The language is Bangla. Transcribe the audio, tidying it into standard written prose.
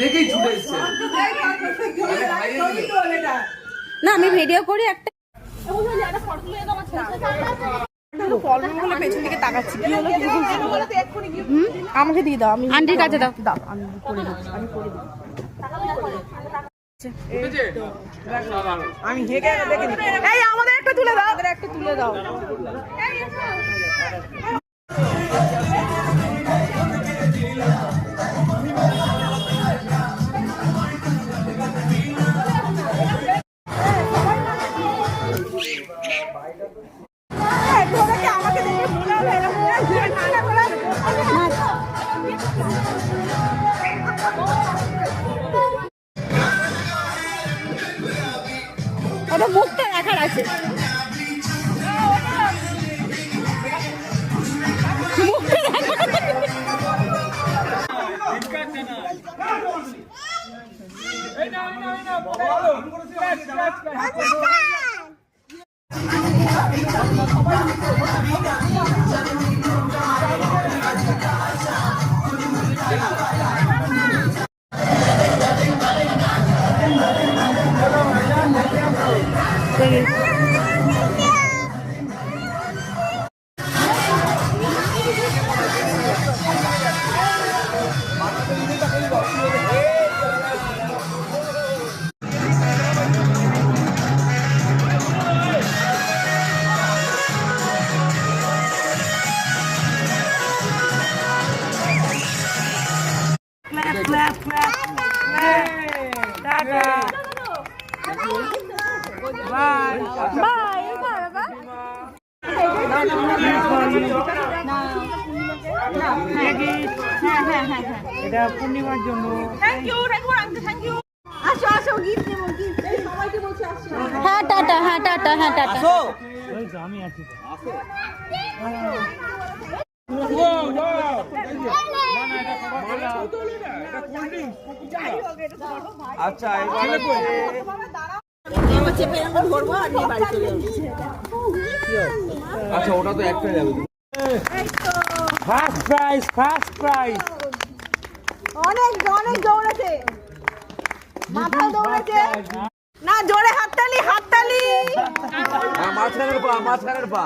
দেখেই ছুটে এসছে না, আমি ভিডিও করি একটা। পেছন দিকে তাকাচ্ছি কি হলো আমাকে দিয়ে দাও, আমি আন্টির কাছে দাও। দাও, আমি করে দিচ্ছি, আমি করে দিচ্ছি। আমি হেগে দেখে নিই। এই আমাদের একটা তুলে দাও, আমাদের একটা তুলে দাও। আমাকে দেখে মনে হলো এরকম ওটা মুখটা দেখার আছে। এটা পূর্ণিমার জন্য। আসো আসো, গিফট দেবো, গিফট সবাইকে বলছি আসো। হ্যাঁ টাটা, হ্যাঁ টাটা, হ্যাঁ টাটা। আমি আছি। আচ্ছা আচ্ছা, ওটা তো একটা যাবে। First prize, first prize. অনেক অনেক দৌড়েছে, মাথা দৌড়েছে না, জোরে হাততালি, হাততালি। মাঝখানের পা, মাঝখানের পা।